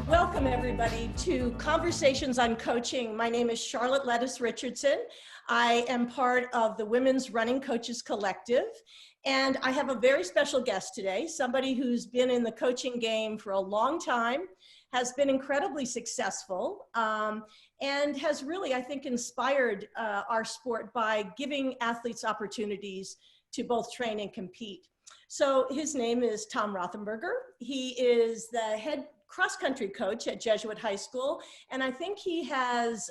Welcome, everybody, to Conversations on Coaching. My name is Charlotte Lettuce Richardson. I am part of the Women's Running Coaches Collective, and I have a very special guest today, somebody who's been in the coaching game for a long time, has been incredibly successful, and has really, I think, inspired our sport by giving athletes opportunities to both train and compete. So his name is Tom Rothenberger. He is the head cross-country coach at Jesuit High School, and I think he has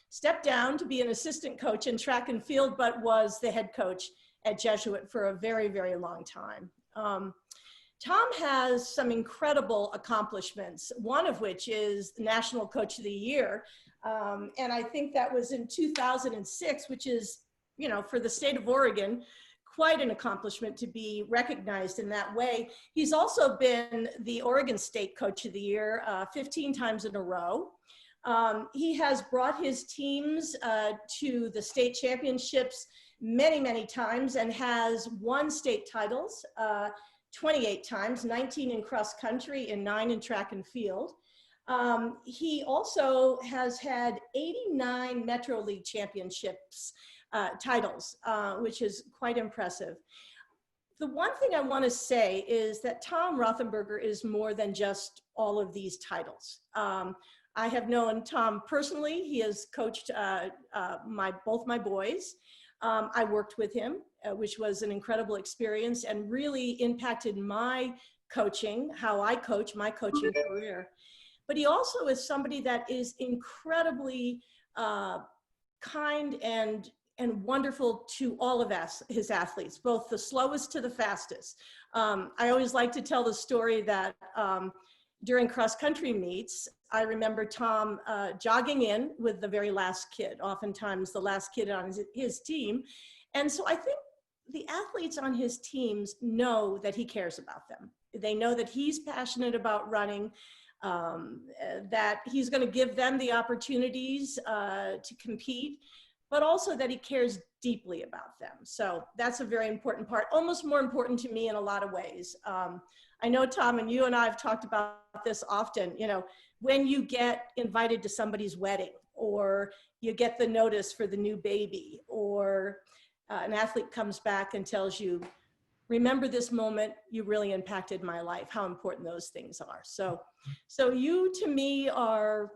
stepped down to be an assistant coach in track and field, but was the head coach at Jesuit for a very, very long time. Tom has some incredible accomplishments, one of which is National Coach of the Year, and I think that was in 2006, which is, you know, for the state of Oregon, quite an accomplishment to be recognized in that way. He's also been the Oregon State Coach of the Year 15 times in a row. He has brought his teams to the state championships many, many times and has won state titles 28 times, 19 in cross country and 9 in track and field. He also has had 89 Metro League championships titles, which is quite impressive. The one thing I want to say is that Tom Rothenberger is more than just all of these titles. I have known Tom personally. He has coached both my boys. I worked with him, which was an incredible experience and really impacted my coaching, how I coach, my coaching career. But he also is somebody that is incredibly kind and wonderful to all of his athletes, both the slowest to the fastest. I always like to tell the story that during cross-country meets, I remember Tom jogging in with the very last kid, oftentimes the last kid on his team. And so I think the athletes on his teams know that he cares about them. They know that he's passionate about running, that he's going to give them the opportunities to compete, but also that he cares deeply about them. So that's a very important part, almost more important to me in a lot of ways. I know, Tom, and you and I have talked about this often, you know, when you get invited to somebody's wedding, or you get the notice for the new baby, or an athlete comes back and tells you, remember this moment, you really impacted my life, how important those things are. So you, to me, are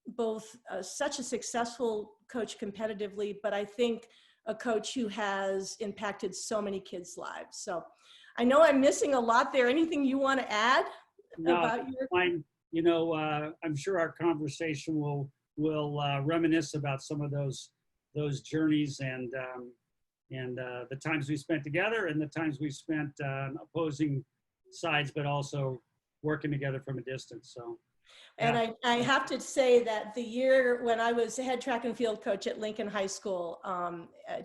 both such a successful coach competitively, but I think a coach who has impacted so many kids' lives. So I know I'm missing a lot there. Anything you want to add about your? Fine. You know, I'm sure our conversation will reminisce about some of those journeys and the times we spent together and the times we spent on opposing sides, but also working together from a distance. So. And I have to say that the year when I was head track and field coach at Lincoln High School,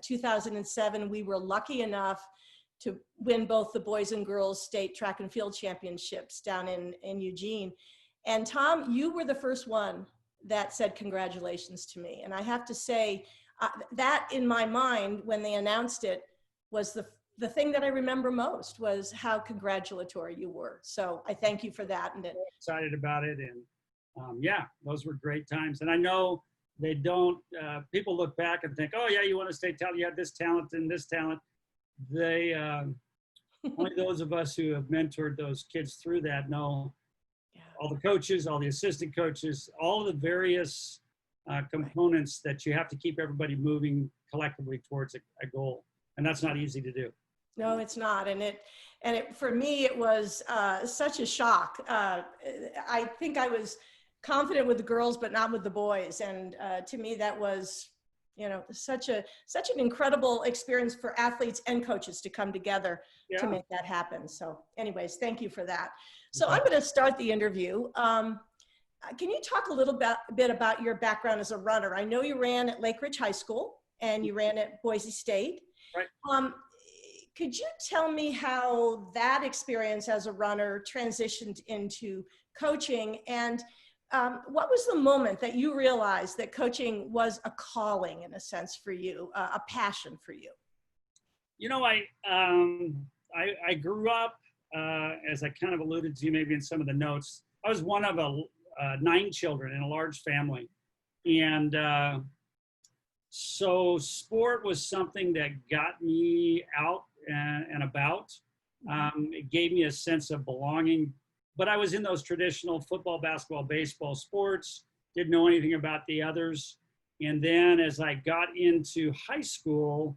2007, we were lucky enough to win both the boys and girls state track and field championships down in Eugene. And Tom, you were the first one that said congratulations to me. And I have to say that in my mind, when they announced it, was the thing that I remember most was how congratulatory you were. So I thank you for that. And excited about it. And yeah, those were great times. And I know they don't, people look back and think, oh yeah, you want to stay talent, you had this talent and this talent. They, only those of us who have mentored those kids through that know all the coaches, all the assistant coaches, all the various components that you have to keep everybody moving collectively towards a goal. And that's not easy to do. No, it's not. And for me, it was such a shock. I think I was confident with the girls, but not with the boys. And to me, that was, you know, such an incredible experience for athletes and coaches to come together to make that happen. So anyways, thank you for that. So I'm going to start the interview. Can you talk a little bit about your background as a runner? I know you ran at Lake Ridge High School and you ran at Boise State. Right. Could you tell me how that experience as a runner transitioned into coaching, and what was the moment that you realized that coaching was a calling in a sense for you, a passion for you? I grew up, as I kind of alluded to maybe in some of the notes. I was one of 9 children in a large family, and so sport was something that got me out and about. It gave me a sense of belonging, but I was in those traditional football, basketball, baseball sports, didn't know anything about the others. And then as I got into high school,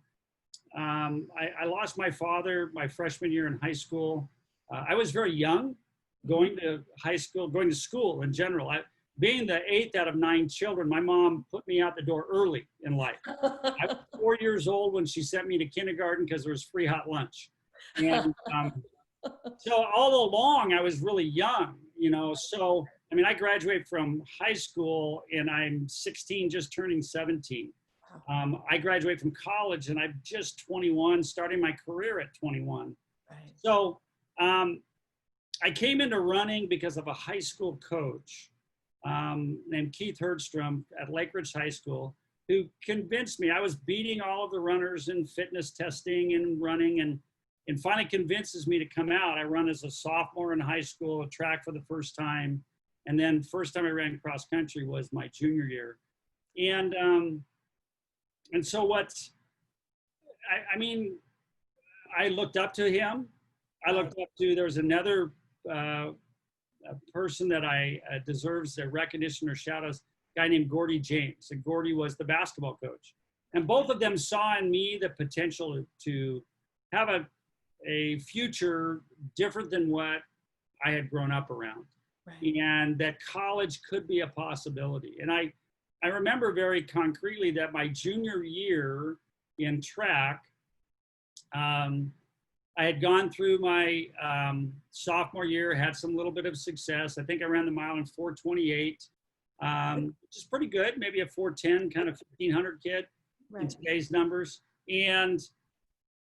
I lost my father my freshman year in high school. I was very young going to high school, going to school in general. Being the 8th out of 9 children, my mom put me out the door early in life. I was 4 years old when she sent me to kindergarten because there was free hot lunch. And so all along I was really young, so, I mean, I graduated from high school and I'm 16, just turning 17. I graduated from college and I'm just 21, starting my career at 21. Right. So I came into running because of a high school coach named Keith Herdstrom at Lake Ridge High School, who convinced me. I was beating all of the runners in fitness testing and running, and finally convinces me to come out. I run as a sophomore in high school, track for the first time. And then first time I ran cross country was my junior year. And so I looked up to him. There was another a person that I deserves a recognition or shout out, a guy named Gordy James. And Gordy was the basketball coach. And both of them saw in me the potential to have a future different than what I had grown up around. Right. And that college could be a possibility. And I remember very concretely that my junior year in track, I had gone through my sophomore year, had some little bit of success. I think I ran the mile in 4:28, which is pretty good, maybe a 4:10, kind of 1,500 kid in today's numbers. And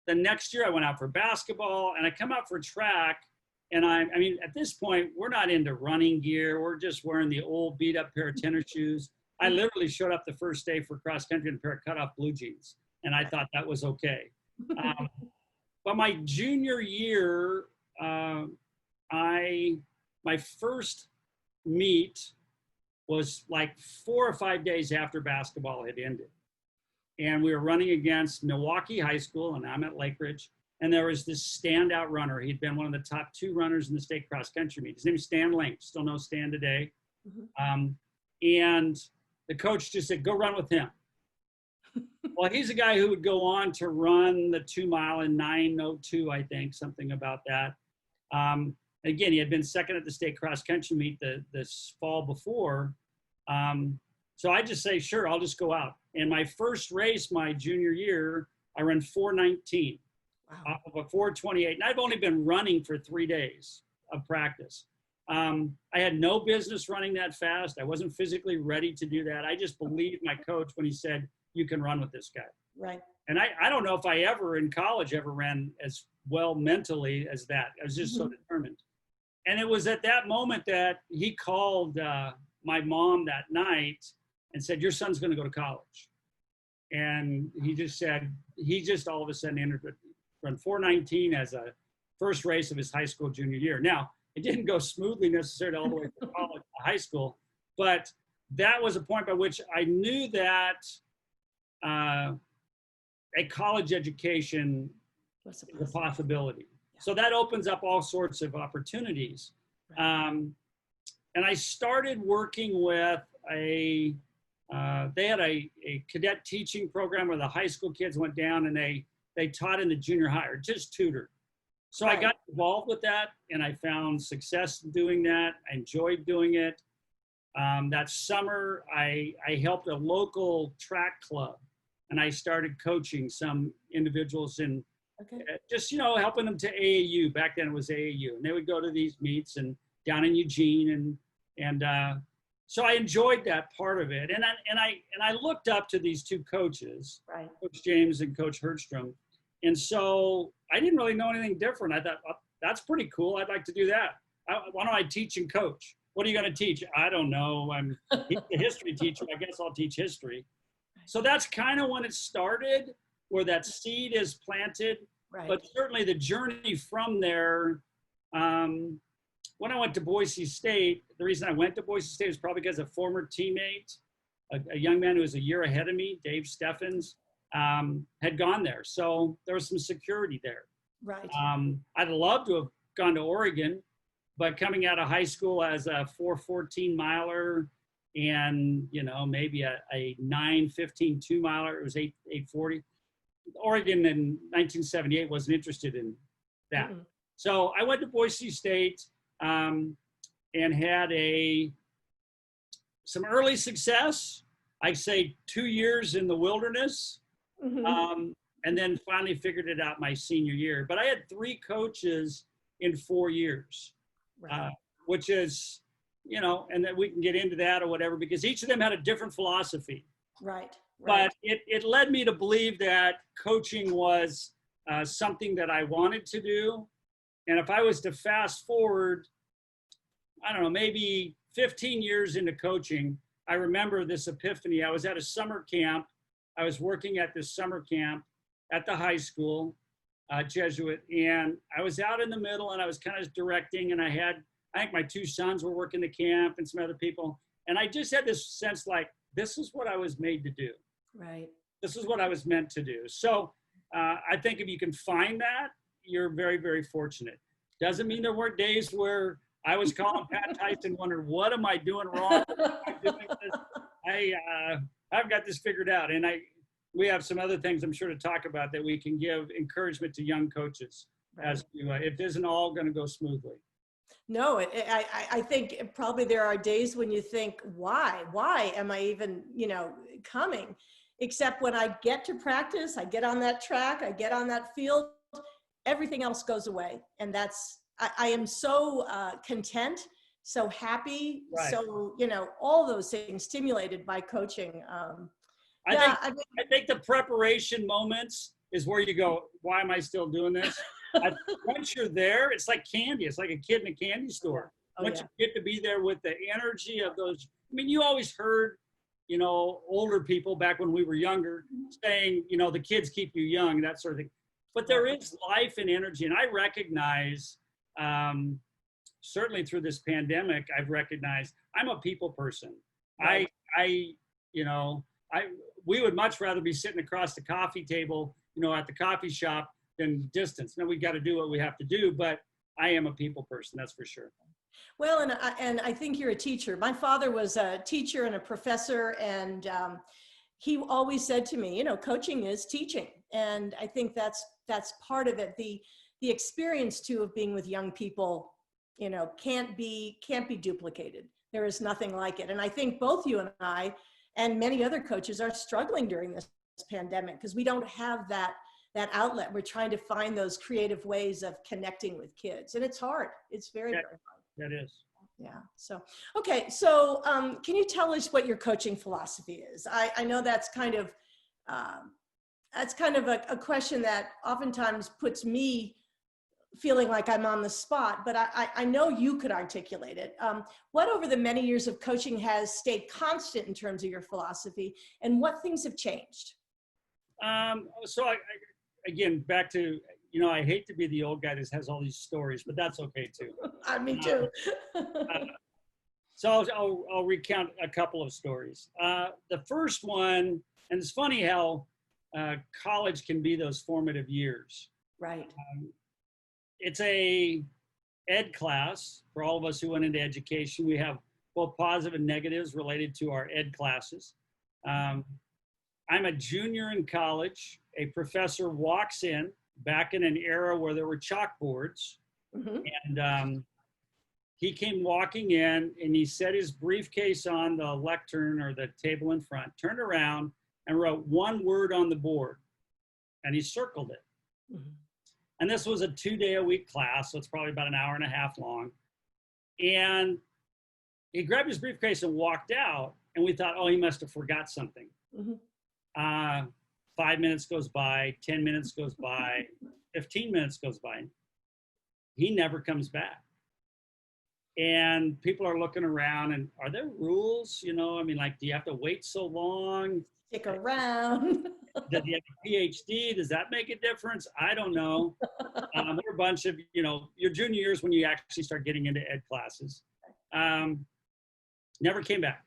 the next year I went out for basketball and I come out for track. And I mean, at this point, we're not into running gear. We're just wearing the old beat up pair of tennis shoes. I literally showed up the first day for cross country in a pair of cutoff blue jeans. And I thought that was okay. But my junior year, my first meet was like 4 or 5 days after basketball had ended. And we were running against Milwaukee High School, and I'm at Lake Ridge. And there was this standout runner. He'd been one of the top 2 runners in the state cross country meet. His name is Stan Link, still know Stan today. And the coach just said, go run with him. Well, he's a guy who would go on to run the 2 mile in 9:02, I think, something about that. Again, he had been second at the state cross country meet this fall before. So I just say, sure, I'll just go out. And my first race, my junior year, I ran 4:19 off of a 4:28. And I've only been running for 3 days of practice. I had no business running that fast. I wasn't physically ready to do that. I just believed my coach when he said, you can run with this guy. Right. And I don't know if I ever in college ever ran as well mentally as that. I was just so determined. And it was at that moment that he called my mom that night and said, your son's going to go to college. And he just all of a sudden entered run 4:19 as a first race of his high school junior year. Now, it didn't go smoothly necessarily all the way from college to high school, but that was a point by which I knew that a college education is a possibility. Yeah. So that opens up all sorts of opportunities. Right. And I started working with they had a cadet teaching program where the high school kids went down and they taught in the junior high or just tutored. So I got involved with that and I found success in doing that. I enjoyed doing it. That summer, I helped a local track club and I started coaching some individuals in just, helping them to AAU. Back then it was AAU. And they would go to these meets and down in Eugene. And so I enjoyed that part of it. And I looked up to these 2 coaches, right. Coach James and Coach Herdstrom. And so I didn't really know anything different. I thought, that's pretty cool. I'd like to do that. Why don't I teach and coach? What are you going to teach? I don't know. I'm a history teacher. I guess I'll teach history. So that's kind of when it started, where that seed is planted. Right. But certainly the journey from there, when I went to Boise State, the reason I went to Boise State was probably because a former teammate, a young man who was a year ahead of me, Dave Steffens, had gone there. So there was some security there. Right. I'd love to have gone to Oregon, but coming out of high school as a 4:14 miler and, you know, maybe a 9:15 2-miler, it was 8:40. Oregon in 1978 wasn't interested in that. Mm-mm. So I went to Boise State and had some early success. I'd say 2 years in the wilderness, Mm-hmm. and then finally figured it out my senior year. But I had 3 coaches in 4 years, Right. which is, you know, and then we can get into that or whatever, because each of them had a different philosophy. Right. But it led me to believe that coaching was something that I wanted to do. And if I was to fast forward, I don't know, maybe 15 years into coaching, I remember this epiphany. I was at a summer camp. I was working at this summer camp at the high school, Jesuit, and I was out in the middle and I was kind of directing, and I think my 2 sons were working the camp and some other people. And I just had this sense like, this is what I was made to do. Right. This is what I was meant to do. So I think if you can find that, you're very, very fortunate. Doesn't mean there weren't days where I was calling Pat Tyson, wondering, what am I doing wrong? I've got this figured out. And we have some other things I'm sure to talk about that we can give encouragement to young coaches as to it isn't all going to go smoothly. No, I think probably there are days when you think, why am I even, coming? Except when I get to practice, I get on that track, I get on that field, everything else goes away. And I am so content, so happy, Right. so, all those things stimulated by coaching. I think the preparation moments is where you go, why am I still doing this? Once you're there, it's like candy. It's like a kid in a candy store. Once you get to be there with the energy of those, I mean, you always heard, older people back when we were younger saying, the kids keep you young, that sort of thing. But there is life and energy. And I recognize, certainly through this pandemic, I've recognized I'm a people person. Right. We would much rather be sitting across the coffee table, at the coffee shop than distance. Now we got to do what we have to do, but I am a people person, that's for sure. Well, and I think you're a teacher. My father was a teacher and a professor, and he always said to me, coaching is teaching. And I think that's part of it. The experience too of being with young people, can't be duplicated. There is nothing like it. And I think both you and I and many other coaches are struggling during this pandemic because we don't have that outlet. We're trying to find those creative ways of connecting with kids. And it's hard. It's very, very hard. That is. Yeah. So, okay. So can you tell us what your coaching philosophy is? I know that's kind of a question that oftentimes puts me feeling like I'm on the spot, but I know you could articulate it. What over the many years of coaching has stayed constant in terms of your philosophy, and what things have changed? So again, back to, I hate to be the old guy that has all these stories, but that's okay too. Me too. So I'll recount a couple of stories. The first one, and it's funny how college can be those formative years. Right. It's a ed class for all of us who went into education. We have both positive and negatives related to our ed classes. I'm a junior in college. A professor walks in back in an era where there were chalkboards. Mm-hmm. And he came walking in and he set his briefcase on the lectern or the table in front, turned around and wrote one word on the board, and he circled it. Mm-hmm. And this was a 2-day-a-week class, so it's probably about an hour and a half long. And he grabbed his briefcase and walked out, and we thought, oh, he must have forgot something. Mm-hmm. 5 minutes goes by, 10 minutes goes by, 15 minutes goes by. He never comes back. And people are looking around, and are there rules? Do you have to wait so long? Stick around. Does he have a PhD? Does that make a difference? I don't know. We're a bunch of, your junior years when you actually start getting into ed classes. Never came back.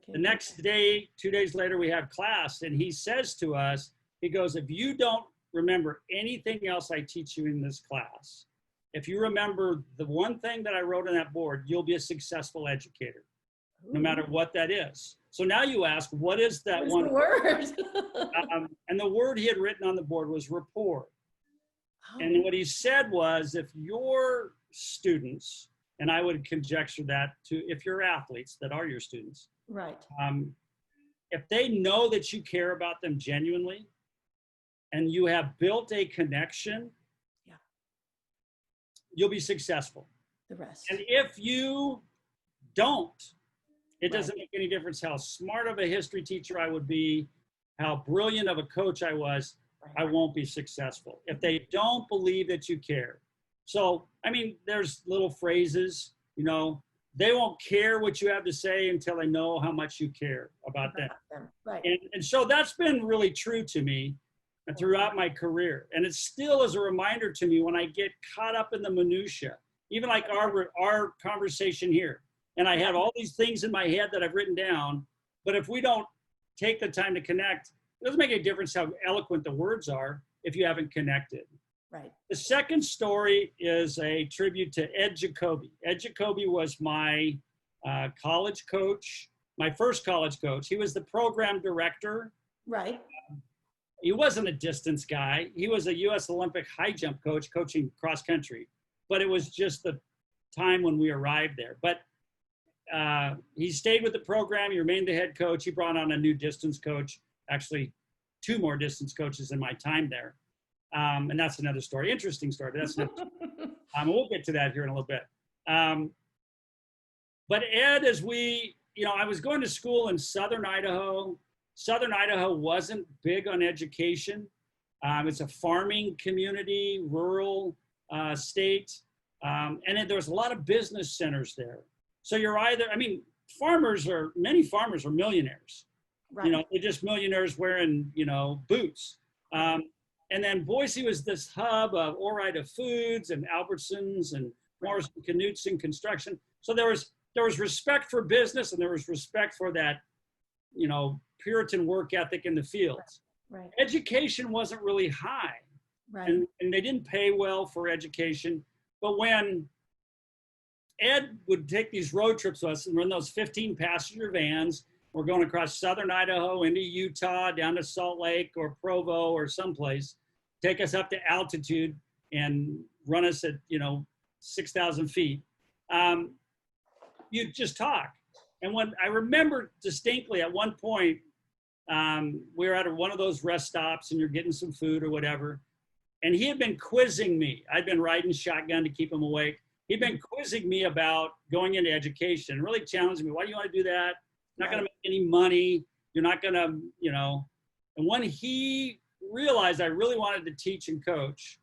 The next day, 2 days later, we have class, and he says to us, he goes, if you don't remember anything else I teach you in this class, if you remember the one thing that I wrote on that board, you'll be a successful educator, no matter what that is. So now you ask, what is that one word? And the word he had written on the board was rapport. Oh. And what he said was, if your students, and I would conjecture that to if you're athletes that are your students, right. If they know that you care about them genuinely and you have built a connection, yeah, you'll be successful. The rest. And if you don't, it Right. doesn't make any difference how smart of a history teacher I would be, how brilliant of a coach I was, I won't be successful if they don't believe that you care. So, I mean, there's little phrases, they won't care what you have to say until they know how much you care about them. Right. And so that's been really true to me throughout my career. And it still is a reminder to me when I get caught up in the minutia, even like our conversation here. And I have all these things in my head that I've written down, but if we don't take the time to connect, it doesn't make a difference how eloquent the words are if you haven't connected. Right. The second story is a tribute to Ed Jacoby. Ed Jacoby was my college coach, my first college coach. He was the program director. Right. He wasn't a distance guy. He was a U.S. Olympic high jump coach coaching cross country, but it was just the time when we arrived there. But he stayed with the program. He remained the head coach. He brought on a new distance coach, actually 2 more distance coaches in my time there. And that's another story, interesting story, but that's another story. We'll get to that here in a little bit. But Ed, I was going to school in Southern Idaho. Southern Idaho wasn't big on education. It's a farming community, rural state. And then there was a lot of business centers there. So many farmers are millionaires. Right. They're just millionaires wearing, boots. And then Boise was this hub of Ore-Ida Foods and Albertsons and Morrison Knudsen Construction. So there was respect for business, and there was respect for that, Puritan work ethic in the fields. Right. Education wasn't really high. Right. And they didn't pay well for education. But when Ed would take these road trips with us and run those 15 passenger vans, we're going across Southern Idaho into Utah, down to Salt Lake or Provo or someplace, take us up to altitude and run us at, 6,000 feet. You just talk. And when I remember distinctly at one point, we were at one of those rest stops and you're getting some food or whatever. And he had been quizzing me. I'd been riding shotgun to keep him awake. He'd been quizzing me about going into education, really challenging me. Why do you want to do that? You're not going to make any money. You're not going to, And when he realized I really wanted to teach and coach,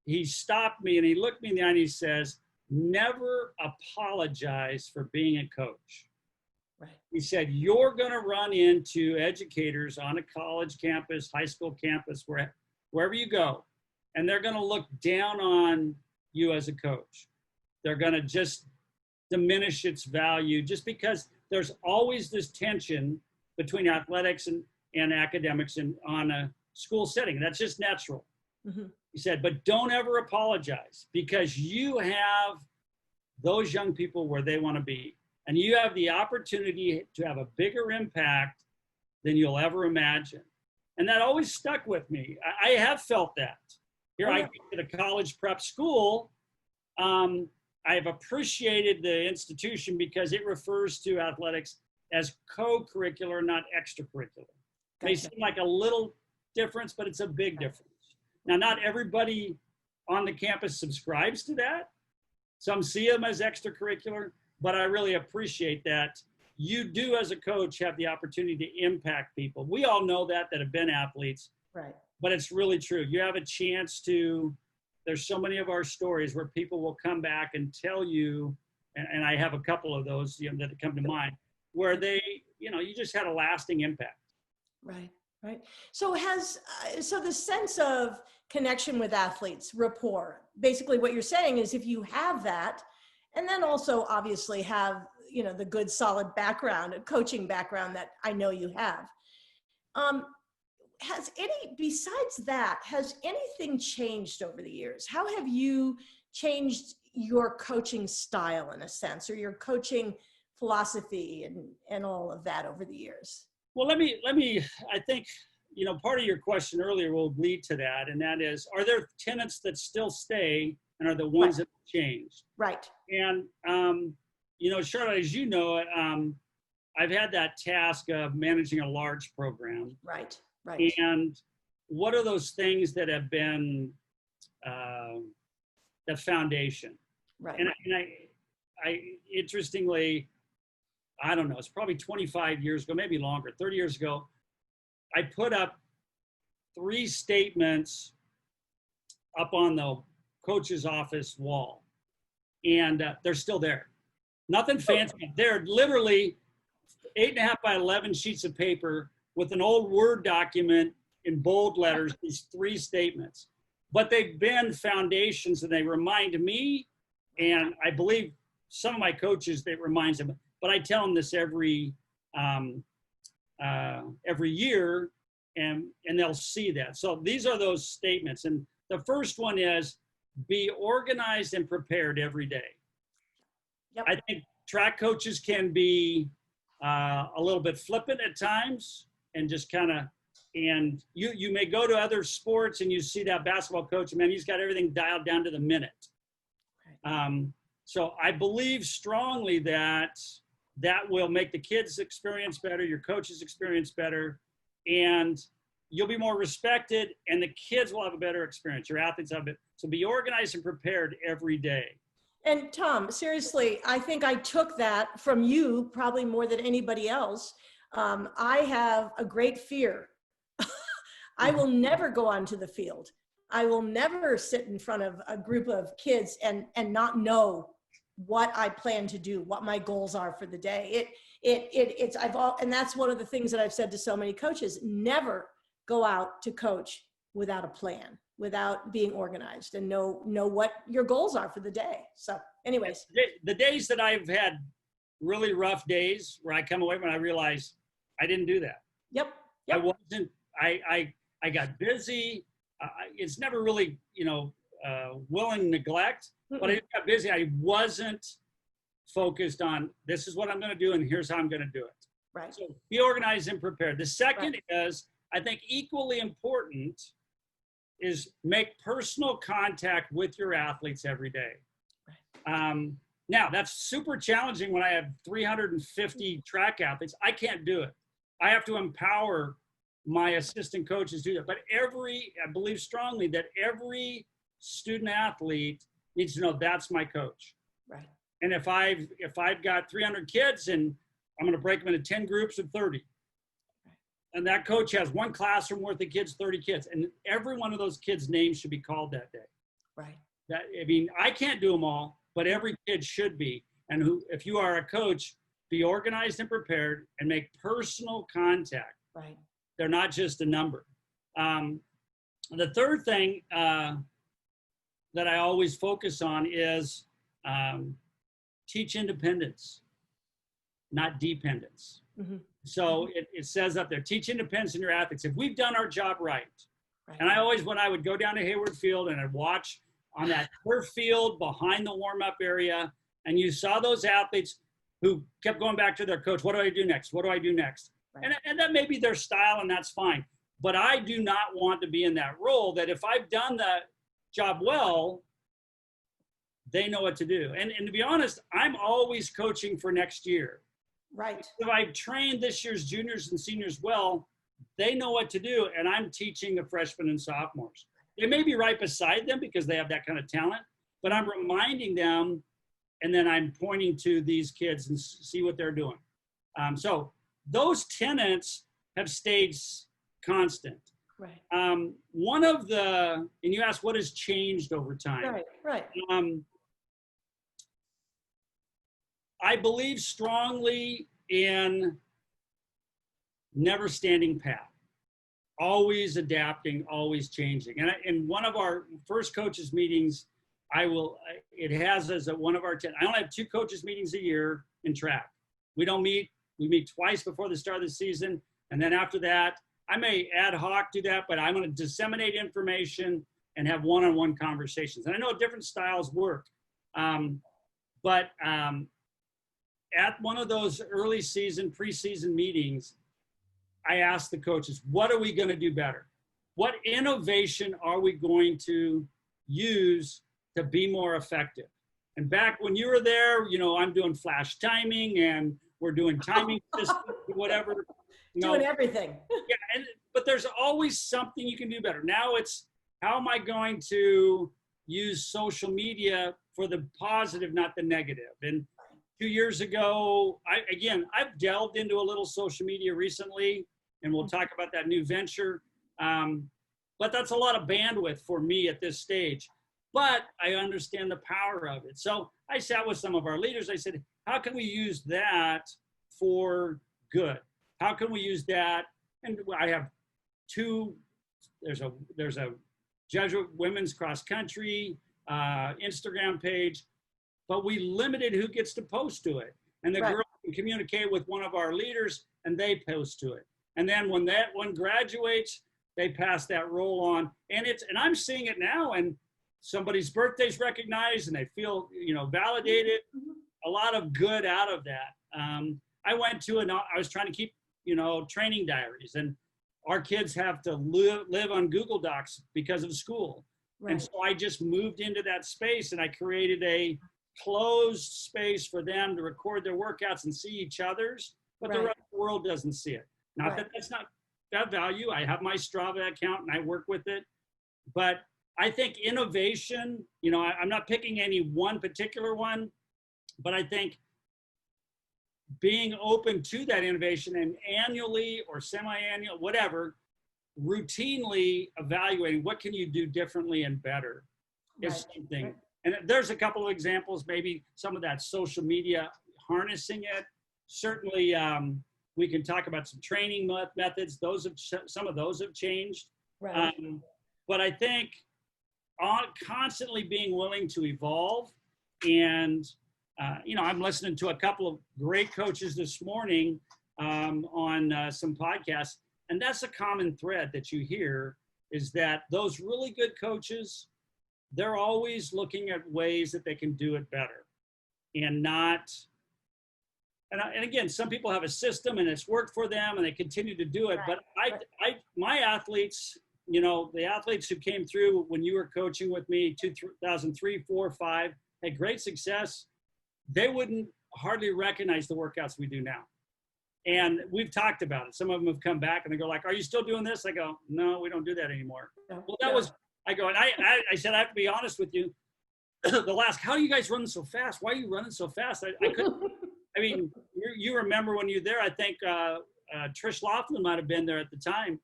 he stopped me and he looked me in the eye and he says, never apologize for being a coach. Right. He said, you're going to run into educators on a college campus, high school campus, wherever you go, and they're going to look down on you as a coach. They're going to just diminish its value just because there's always this tension between athletics and academics on a school setting. That's just natural. Mm-hmm. He said, but don't ever apologize because you have those young people where they want to be. And you have the opportunity to have a bigger impact than you'll ever imagine. And that always stuck with me. I have felt that. Here I get a college prep school. I've appreciated the institution because it refers to athletics as co-curricular, not extracurricular. It may seem like a little difference, but it's a big difference. Now, not everybody on the campus subscribes to that. Some see them as extracurricular, but I really appreciate that. You do, as a coach, have the opportunity to impact people. We all know that have been athletes, right? But it's really true. You have a chance to, there's so many of our stories where people will come back and tell you, and I have a couple of those that come to mind, where they, you just had a lasting impact. Right, right. So so the sense of connection with athletes, rapport, basically what you're saying is if you have that, and then also obviously have, the good solid background, a coaching background that I know you have. Um, besides that, has anything changed over the years? How have you changed your coaching style in a sense, or your coaching philosophy and all of that over the years? Well, I think, part of your question earlier will lead to that. And that is, are there tenets that still stay and are the ones Right. that change? Right. And, Charlotte, as you know, I've had that task of managing a large program. Right. Right. And what are those things that have been the foundation? Right. And I interestingly, I don't know, it's probably 25 years ago, maybe longer, 30 years ago, I put up 3 statements up on the coach's office wall, and they're still there. Nothing fancy. They're literally 8.5 by 11 sheets of paper with an old Word document in bold letters, these 3 statements. But they've been foundations, and they remind me, and I believe some of my coaches, that reminds them. But I tell them this every year, and they'll see that. So these are those statements. And the first one is, be organized and prepared every day. Yep. I think track coaches can be a little bit flippant at times, and just kind of, and you may go to other sports and you see that basketball coach, man, he's got everything dialed down to the minute. So I believe strongly that will make the kids' experience better, your coach's experience better, and you'll be more respected, and the kids will have a better experience. Your athletes have it. So be organized and prepared every day. And Tom, seriously, I think I took that from you probably more than anybody else. I have a great fear. I will never go onto the field. I will never sit in front of a group of kids and not know what I plan to do, what my goals are for the day. And that's one of the things that I've said to so many coaches: never go out to coach without a plan, without being organized and know what your goals are for the day. So anyways. The days that I've had really rough days where I come away when I realize I didn't do that. Yep. I got busy. It's never really, willing neglect, but I got busy. I wasn't focused on, this is what I'm going to do, and here's how I'm going to do it. Right. So be organized and prepared. The second is, I think equally important, is make personal contact with your athletes every day. Right. Now, that's super challenging when I have 350 track athletes. I can't do it. I have to empower my assistant coaches to do that. But I believe strongly that every student athlete needs to know that's my coach. Right. And if I've got 300 kids and I'm going to break them into 10 groups of 30, and that coach has one classroom worth of kids, 30 kids, and every one of those kids' names should be called that day. Right. I can't do them all, but every kid should be. And if you are a coach, be organized and prepared and make personal contact. Right. They're not just a number. The third thing that I always focus on is teach independence, not dependence. Mm-hmm. So it says up there, teach independence in your athletes. If we've done our job right. And when I would go down to Hayward Field and I'd watch on that turf field behind the warm-up area, and you saw those athletes who kept going back to their coach, what do I do next? What do I do next? Right. And that may be their style, and that's fine. But I do not want to be in that role that if I've done that job well, they know what to do. And to be honest, I'm always coaching for next year. Right. If I've trained this year's juniors and seniors well, they know what to do, and I'm teaching the freshmen and sophomores. They may be right beside them because they have that kind of talent, but I'm reminding them, and then I'm pointing to these kids and see what they're doing. So those tenets have stayed constant. Right. One of the, and you asked what has changed over time. Right. I believe strongly in never standing pat. always adapting, always changing. And in one of our first coaches meetings, it has as one of our 10, I only have 2 coaches meetings a year in track. We meet twice before the start of the season. And then after that, I may ad hoc do that, but I'm going to disseminate information and have one-on-one conversations. And I know different styles work. But at one of those early season, preseason meetings, I asked the coaches, what are we going to do better? What innovation are we going to use to be more effective? And back when you were there, I'm doing flash timing and we're doing timing systems, whatever. Doing everything. Yeah, but there's always something you can do better. Now it's, how am I going to use social media for the positive, not the negative? And 2 years ago, I've delved into a little social media recently, and we'll talk about that new venture. But that's a lot of bandwidth for me at this stage. But I understand the power of it. So I sat with some of our leaders. I said, how can we use that for good? How can we use that? And I have 2, there's a Jesuit women's cross country Instagram page, but we limited who gets to post to it. And the girl can communicate with one of our leaders and they post to it. And then when that one graduates, they pass that role on. And I'm seeing it now, and somebody's birthday's recognized and they feel, validated. A lot of good out of that. I was trying to keep, training diaries, and our kids have to live on Google Docs because of school. Right. And so I just moved into that space and I created a closed space for them to record their workouts and see each other's, but the rest of the world doesn't see it. Not that that's not that value. I have my Strava account and I work with it, but I think innovation, I'm not picking any one particular one, but I think being open to that innovation and annually or semi-annual, whatever, routinely evaluating what can you do differently and better is something. Right. And there's a couple of examples, maybe some of that social media, harnessing it. Certainly, we can talk about some training methods. Some of those have changed. Right. But I think constantly being willing to evolve. And, I'm listening to a couple of great coaches this morning on some podcasts. And that's a common thread that you hear, is that those really good coaches, they're always looking at ways that they can do it better and not. And again, some people have a system and it's worked for them and they continue to do it. Right. But my athletes, the athletes who came through when you were coaching with me, 2003, 4, 5, had great success. They wouldn't hardly recognize the workouts we do now. And we've talked about it. Some of them have come back and they go like, are you still doing this? I go, no, we don't do that anymore. Yeah. Well, I go, and I said, I have to be honest with you. They'll ask, how do you guys run so fast? Why are you running so fast? I couldn't. I mean, you remember when you were there, I think Trish Laughlin might have been there at the time.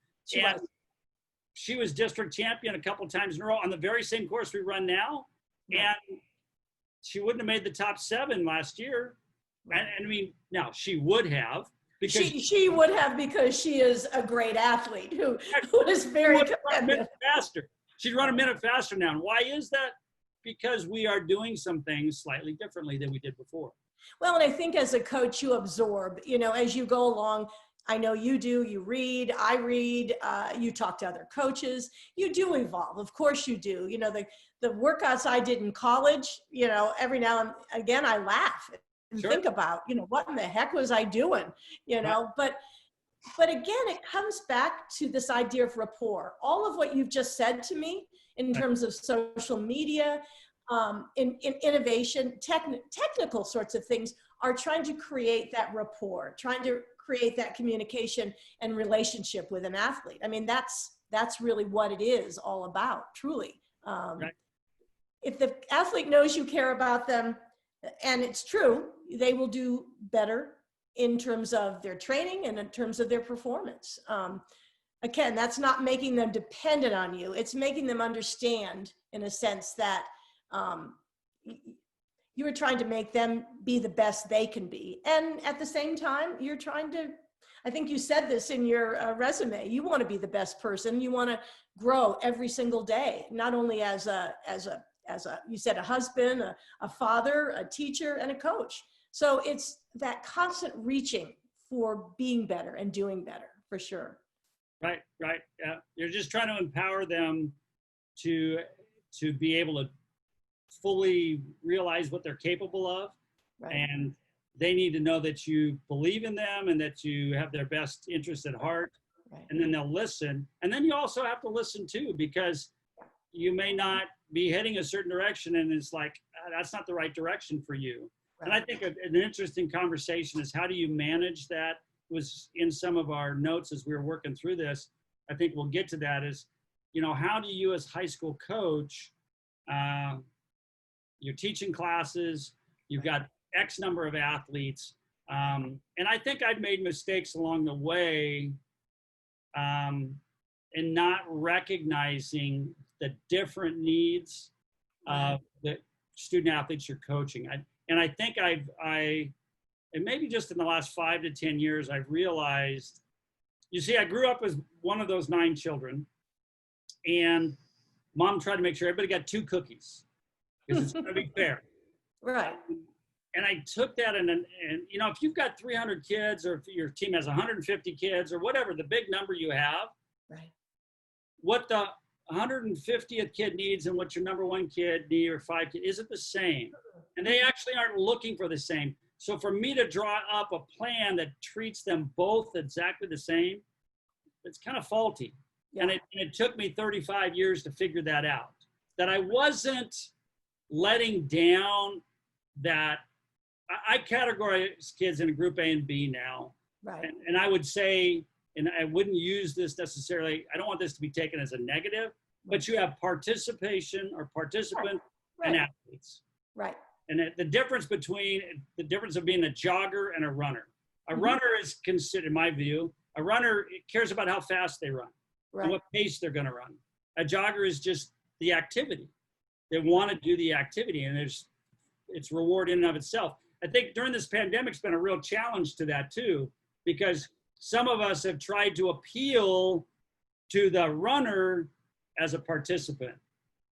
She was district champion a couple times in a row on the very same course we run now. Right. And she wouldn't have made the top 7 last year. Right. And I mean, now she would have. Because she would have, because she is a great athlete who is very competitive. Faster. She'd run a minute faster now. And why is that? Because we are doing some things slightly differently than we did before. Well, and I think as a coach, you absorb, as you go along. I know you do. You read, I read, you talk to other coaches. You do evolve. Of course you do. The workouts I did in college, every now and again, I laugh and think about, what in the heck was I doing? But again, it comes back to this idea of rapport. All of what you've just said to me in terms of social media, in innovation, technical sorts of things, are trying to create that rapport, trying to create that communication and relationship with an athlete. I mean, that's really what it is all about, truly. If the athlete knows you care about them, and it's true, they will do better in terms of their training and in terms of their performance. Again, that's not making them dependent on you. It's making them understand, in a sense, that you are trying to make them be the best they can be. And at the same time, you're trying to, I think you said this in your resume. You want to be the best person. You want to grow every single day, not only as you said, a husband, a father, a teacher, and a coach. So it's that constant reaching for being better and doing better, for sure. Right, right. Yeah. You're just trying to empower them to be able to fully realize what they're capable of. Right. And they need to know that you believe in them and that you have their best interest at heart. Right. And then they'll listen. And then you also have to listen too, because you may not be heading a certain direction and it's like, that's not the right direction for you. Right. And I think an interesting conversation is, how do you manage that? Was in some of our notes as we were working through this. I think we'll get to that, is, you know, how do you as high school coach, you're teaching classes, you've got X number of athletes. And I think I've made mistakes along the way in not recognizing the different needs of the student athletes you're coaching. And I think and maybe just in the last 5 to 10 years, I've realized, you see, I grew up as one of those 9 children, and mom tried to make sure everybody got 2 cookies because it's going to be fair. Right. And I took that and, you know, if you've got 300 kids, or if your team has 150 kids, or whatever the big number you have, right, what the 150th kid needs and what your number 1 kid needs, or 5 kids, is it the same? And they actually aren't looking for the same. So for me to draw up a plan that treats them both exactly the same, it's kind of faulty. Yeah. And it took me 35 years to figure that out, that I wasn't letting down that. I categorize kids in a group A and B now. Right. And I would say, and I wouldn't use this necessarily, I don't want this to be taken as a negative, but you have participation or participant and athletes. Right. And the difference of being a jogger and a runner. A runner is considered, in my view, a runner cares about how fast they run, and what pace they're going to run. A jogger is just the activity. They want to do the activity, and it's reward in and of itself. I think during this pandemic, it's been a real challenge to that too, because some of us have tried to appeal to the runner as a participant,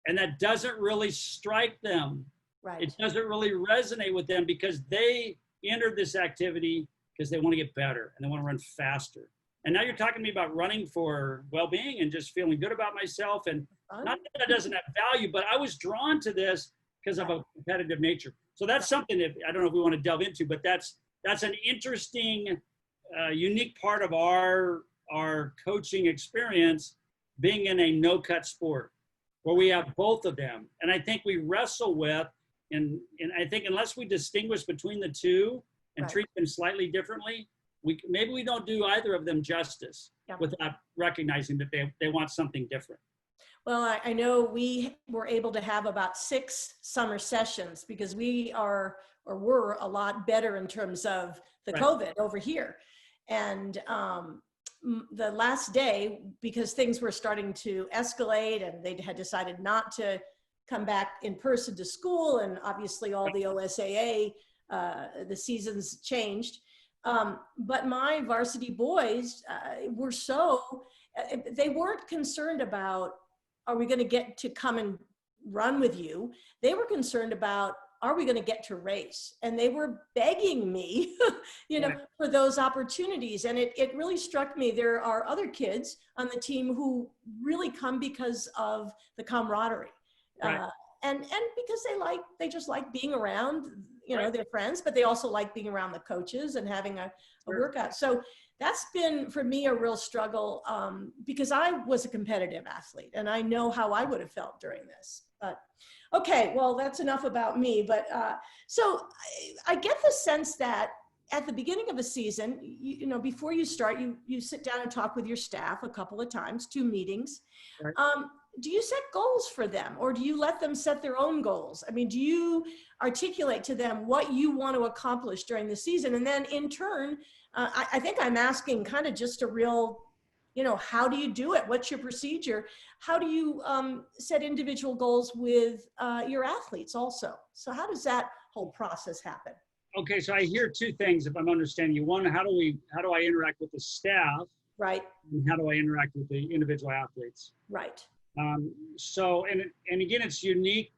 and that doesn't really strike them. Right. It doesn't really resonate with them, because they entered this activity because they want to get better and they want to run faster. And now you're talking to me about running for well-being and just feeling good about myself. And not that doesn't have value, but I was drawn to this because of a competitive nature. So that's something that I don't know if we want to delve into, but that's an interesting, unique part of our coaching experience, being in a no-cut sport where we have both of them. And I think we wrestle with, and I think unless we distinguish between the two and treat them slightly differently, maybe we don't do either of them justice without recognizing that they want something different. Well, I know we were able to have about 6 summer sessions because we were a lot better in terms of the COVID over here. And the last day, because things were starting to escalate and they had decided not to come back in person to school, and obviously all the OSAA, the seasons changed. But my varsity boys they weren't concerned about, are we going to get to come and run with you? They were concerned about, are we going to get to race? And they were begging me, for those opportunities. And it really struck me. There are other kids on the team who really come because of the camaraderie. And because they just like being around, their friends, but they also like being around the coaches and having a workout. So that's been, for me, a real struggle, because I was a competitive athlete and I know how I would have felt during this. But okay, well, that's enough about me. But so I get the sense that at the beginning of a season, before you start, you sit down and talk with your staff a couple of times, 2 meetings. Right. Do you set goals for them, or do you let them set their own goals? I mean, do you articulate to them what you want to accomplish during the season? And then in turn, I think I'm asking kind of just a real, how do you do it? What's your procedure? How do you set individual goals with your athletes also? So how does that whole process happen? okay, so I hear two things if I'm understanding you. One, how do I interact with the staff? Right, And how do I interact with the individual athletes? right, So, and again, it's unique.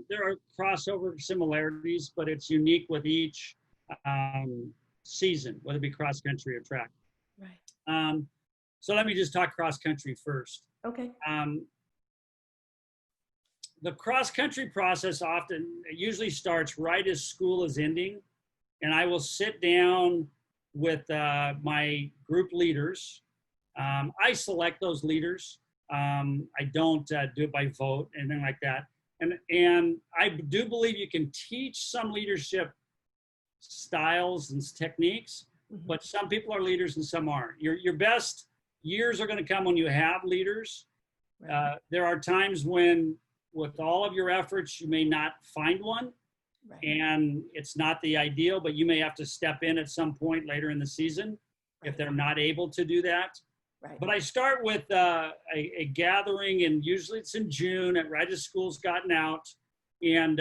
There are crossover similarities, but it's unique with each season, whether it be cross country or track. right. So let me just talk cross country first. Okay, The cross country process usually starts right as school is ending, and I will sit down with my group leaders. I select those leaders. I don't do it by vote, anything like that. And I do believe you can teach some leadership styles and techniques, but some people are leaders and some aren't. Your best years are going to come when you have leaders. right, There are times when, with all of your efforts, you may not find one, right, and it's not the ideal, but you may have to step in at some point later in the season if they're not able to do that. right. But I start with a gathering, and usually it's in June, right as school's gotten out, and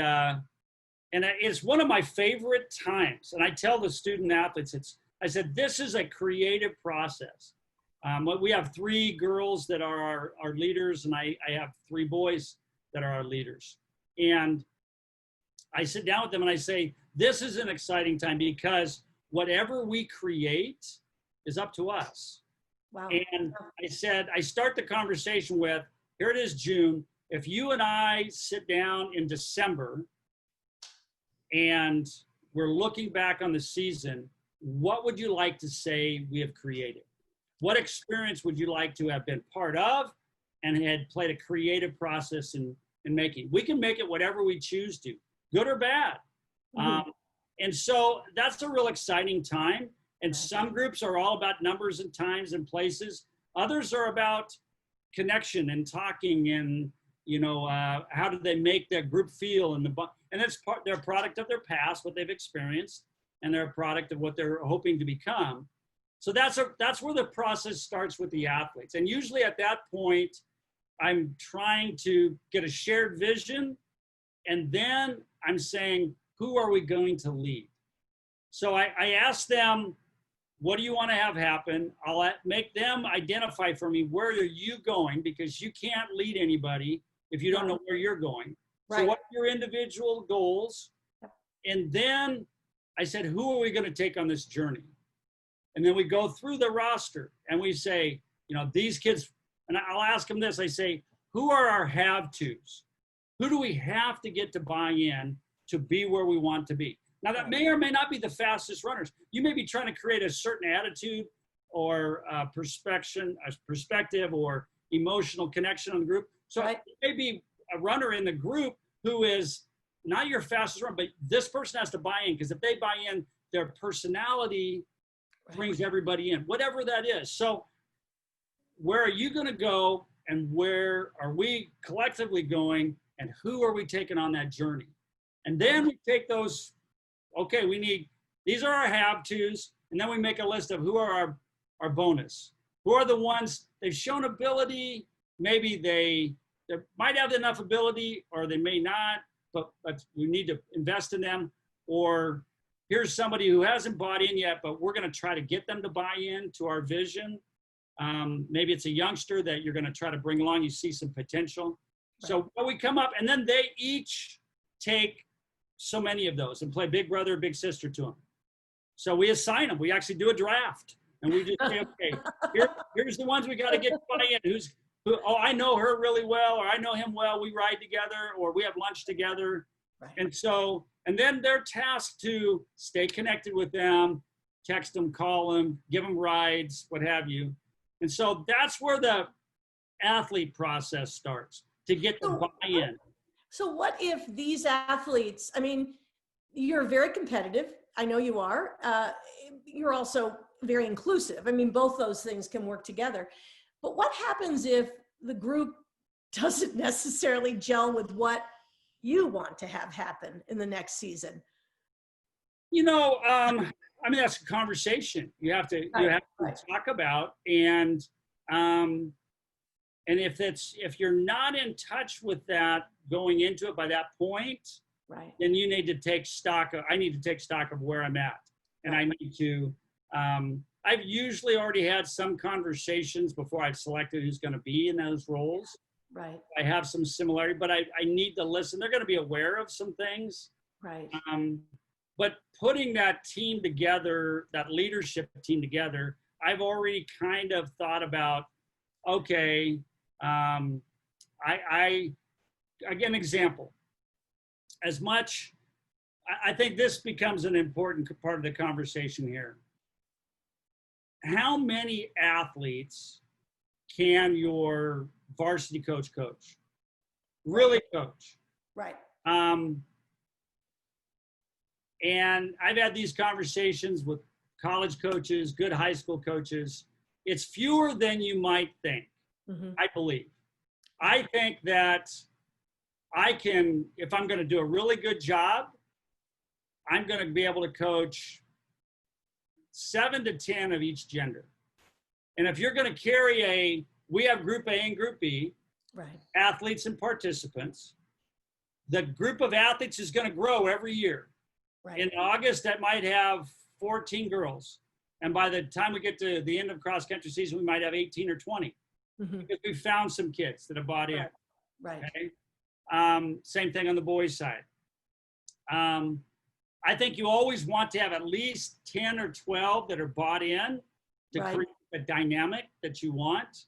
it's one of my favorite times. And I tell the student athletes, I said, this is a creative process. We have 3 girls that are our leaders, and I have 3 boys that are our leaders. And I sit down with them and I say, this is an exciting time because whatever we create is up to us. Wow. And I said, I start the conversation with, here it is, June. If you and I sit down in December and we're looking back on the season, what would you like to say we have created? What experience would you like to have been part of and had played a creative process in making? We can make it whatever we choose to, good or bad. And so that's a real exciting time. And some groups are all about numbers and times and places. Others are about connection and talking and, how do they make their group feel? And it's they're a product of their past, what they've experienced, and they're a product of what they're hoping to become. So that's where the process starts with the athletes. And usually at that point, I'm trying to get a shared vision. And then I'm saying, who are we going to lead? So I ask them, what do you want to have happen? I'll make them identify for me, where are you going? Because you can't lead anybody if you don't know where you're going. Right. So what are your individual goals? And then I said, who are we going to take on this journey? And then we go through the roster and we say, these kids, and I'll ask them this, I say, who are our have-tos? Who do we have to get to buy in to be where we want to be? Now that may or may not be the fastest runners. You may be trying to create a certain attitude or perspective or emotional connection on the group. So it may be a runner in the group who is not your fastest runner, but this person has to buy in, because if they buy in, their personality brings everybody in, whatever that is. So where are you going to go, and where are we collectively going, and who are we taking on that journey? And then we take those, okay, these are our have-tos, and then we make a list of who are our bonus. Who are the ones they've shown ability, maybe they might have enough ability or they may not, but we need to invest in them. Or here's somebody who hasn't bought in yet, but we're going to try to get them to buy in to our vision. Maybe it's a youngster that you're going to try to bring along. You see some potential. So we come up, and then they each take so many of those and play big brother, big sister to them. So we assign them. We actually do a draft, and we just say, okay, here's the ones we got to get to buy in. Oh, I know her really well, or I know him well. We ride together, or we have lunch together. Right. And then they're tasked to stay connected with them, text them, call them, give them rides, what have you. And so that's where the athlete process starts, to get the buy-in. So what if these athletes, you're very competitive. I know you are. You're also very inclusive. Both those things can work together. But what happens if the group doesn't necessarily gel with what you want to have happen in the next season? That's a conversation you have to talk about. And if you're not in touch with that going into it by that point, Right. then you need to take stock of, I need to take stock of where I'm at. And I need to, I've usually already had some conversations before I've selected who's going to be in those roles. Right. I have some similarity, but I need to listen. They're going to be aware of some things. Right. But putting that team together, that leadership team together, I've already kind of thought about, okay, I again, example, as much, I think this becomes an important part of the conversation here. How many athletes can your varsity coach coach? Really coach? Right. And I've had these conversations with college coaches, good high school coaches. It's fewer than you might think, I believe. I think that I can, if I'm going to do a really good job, I'm going to be able to coach 7 to 10 of each gender. And if you're going to carry we have group A and group B, right, athletes and participants, the group of athletes is going to grow every year. right. In August, that might have 14 girls. And by the time we get to the end of cross country season, we might have 18 or 20. Because we found some kids that have bought in. Right. Okay? Same thing on the boys' side. I think you always want to have at least 10 or 12 that are bought in to create the dynamic that you want.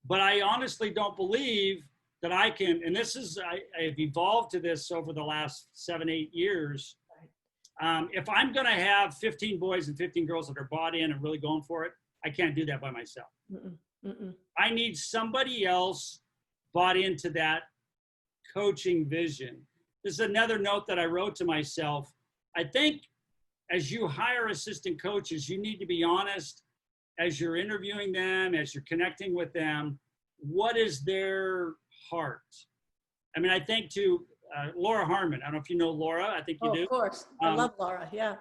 But I honestly don't believe that I can, and this is, I've evolved to this over the last 7-8 years. If I'm going to have 15 boys and 15 girls that are bought in and really going for it, I can't do that by myself. I need somebody else bought into that coaching vision. This is another note that I wrote to myself. I think as you hire assistant coaches, you need to be honest as you're interviewing them, as you're connecting with them. What is their heart? I mean, I think to Laura Harmon. I don't know if you know Laura. I think you do. Of course. I love Laura. Yeah.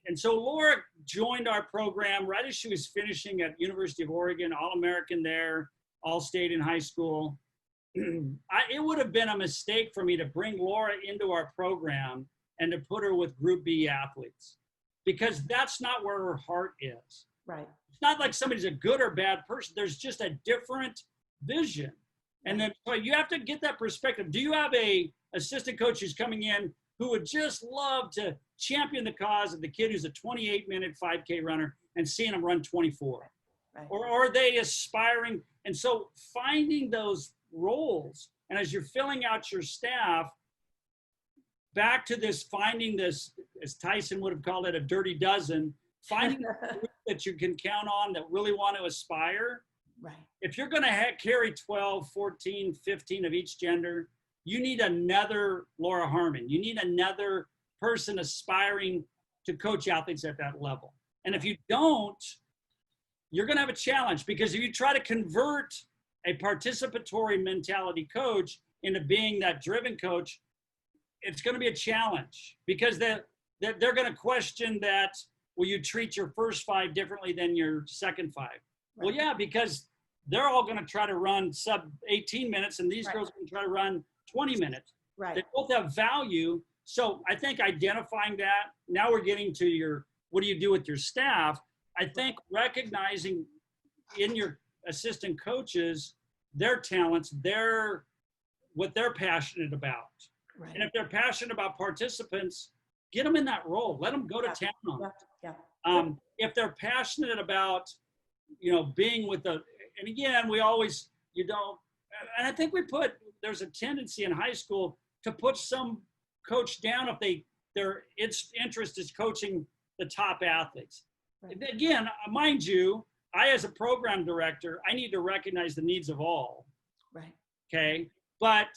And so Laura joined our program right as she was finishing at University of Oregon, All-American there, All-State in high school. It would have been a mistake for me to bring Laura into our program and to put her with Group B athletes, because that's not where her heart is. Right. It's not like somebody's a good or bad person. There's just a different vision. And then so you have to get that perspective. Do you have a assistant coach who's coming in who would just love to champion the cause of the kid who's a 28-minute 5K runner and seeing him run 24? Right. Or are they aspiring? And so finding those roles, and as you're filling out your staff, back to this, finding this, as Tyson would have called it, a dirty dozen, finding that you can count on that really want to aspire. Right. If you're going to carry 12, 14, 15 of each gender, you need another Laura Harmon. You need another person aspiring to coach athletes at that level. And if you don't, you're going to have a challenge, because if you try to convert a participatory mentality coach into being that driven coach, it's going to be a challenge, because they're going to question that, will you treat your first 5 differently than your second 5? Right. Well, yeah, because they're all going to try to run sub 18 minutes, and these girls are going to try to run 20 minutes. Right. They both have value. So I think identifying that, now we're getting to your, what do you do with your staff? I think recognizing in your assistant coaches, their talents, what they're passionate about. Right. And if they're passionate about participants, get them in that role. Let them go to town on it. Yeah. If they're passionate about, being with and again, we always, and I think there's a tendency in high school to put some coach down if their interest is coaching the top athletes. Right. Again, mind you, I, as a program director, I need to recognize the needs of all. Right. Okay. But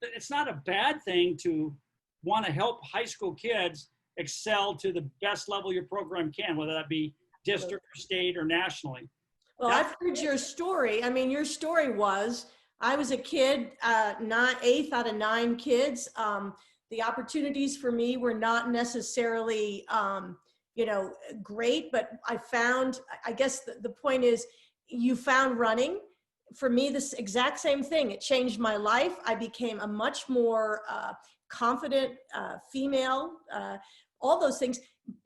it's not a bad thing to want to help high school kids excel to the best level your program can, whether that be district or state or nationally. Well, I've heard your story. I mean, your story was, I was a kid, 8th out of 9 kids. The opportunities for me were not necessarily, great, but I guess the point is, you found running, for me, this exact same thing. It changed my life. I became a much more confident female, all those things.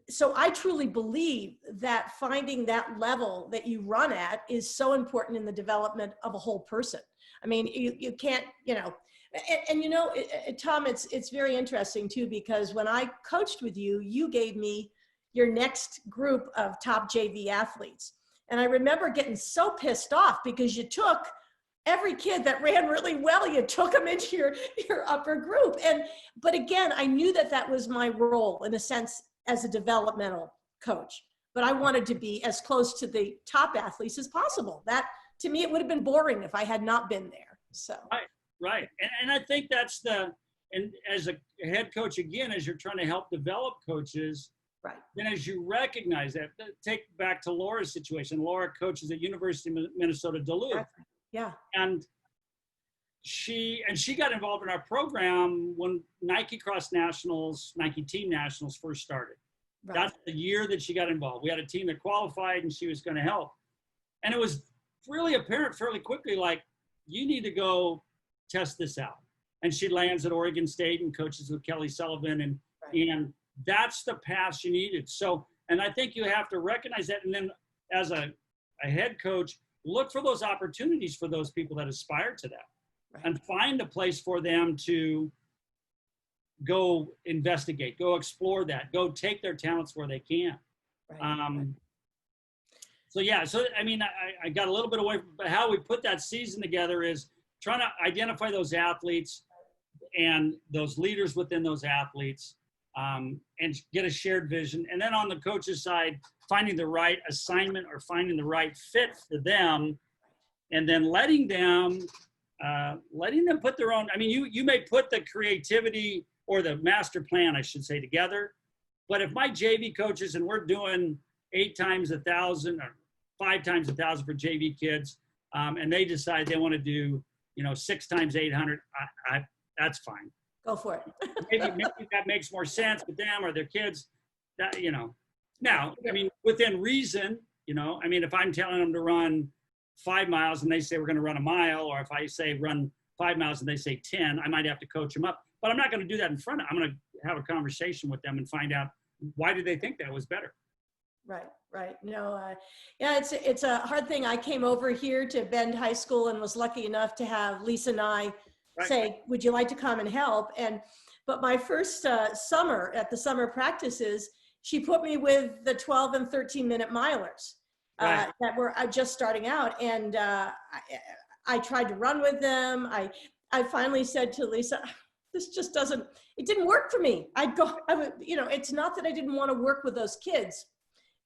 So I truly believe that finding that level that you run at is so important in the development of a whole person. I mean, you can't, you know, and you know, Tom, it's very interesting too, because when I coached with you, you gave me your next group of top JV athletes. And I remember getting so pissed off because you took every kid that ran really well, you took them into your upper group. But again, I knew that that was my role in a sense as a developmental coach, but I wanted to be as close to the top athletes as possible. That, to me, it would have been boring if I had not been there. So. Right. And I think that's and as a head coach, again, as you're trying to help develop coaches, right. Then as you recognize that, take back to Laura's situation. Laura coaches at University of Minnesota Duluth. Yeah. And she got involved in our program when Nike Cross Nationals, Nike Team Nationals first started. Right. That's the year that she got involved. We had a team that qualified and she was going to help. And it was really apparent fairly quickly, like, you need to go test this out. And she lands at Oregon State and coaches with Kelly Sullivan. And that's the path she needed. So, and I think you have to recognize that. And then as a head coach, look for those opportunities for those people that aspire to that. Right. And find a place for them to go investigate, go explore that, go take their talents where they can. Right. So yeah, so I mean, I got a little bit away from how we put that season together is trying to identify those athletes and those leaders within those athletes, and get a shared vision. And then on the coach's side, finding the right assignment or finding the right fit for them, and then letting them put their own, I mean, you may put the creativity or the master plan, I should say, together. But if my JV coaches, and we're doing 8 times 1,000 or 5 times 1,000 for JV kids, and they decide they want to do, 6 times 800, that's fine. Go for it. maybe that makes more sense with them or their kids. That, now, I mean, within reason, I mean, if I'm telling them to run 5 miles and they say we're going to run a mile, or if I say run 5 miles and they say 10, I might have to coach them up. But I'm not going to do that in front of them. I'm going to have a conversation with them and find out, why did they think that was better? Right. No, yeah, it's a hard thing. I came over here to Bend High School and was lucky enough to have Lisa and I say, would you like to come and help? But my first summer at the summer practices, she put me with the 12 and 13 minute milers that were just starting out. And I tried to run with them. I finally said to Lisa, this just it didn't work for me. It's not that I didn't want to work with those kids,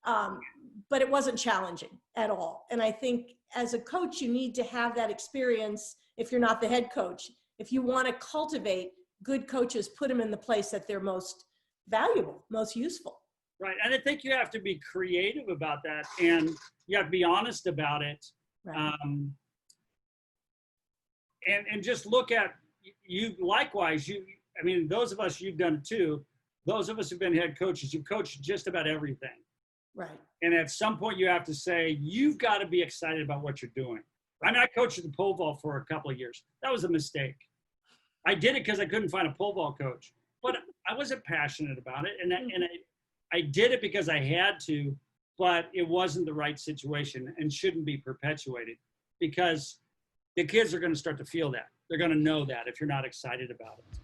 but it wasn't challenging at all. And I think as a coach, you need to have that experience if you're not the head coach. If you want to cultivate good coaches, put them in the place that they're most valuable, most useful. Right. And I think you have to be creative about that, and you have to be honest about it. Right. And just look at you. Likewise, I mean, those of us, you've done it too. Those of us who've been head coaches, you coach just about everything. Right. And at some point you have to say, you've got to be excited about what you're doing. I mean, I coached the pole vault for a couple of years. That was a mistake. I did it because I couldn't find a pole vault coach, but I wasn't passionate about it. And I did it because I had to, but it wasn't the right situation and shouldn't be perpetuated, because the kids are going to start to feel that. They're going to know that if you're not excited about it.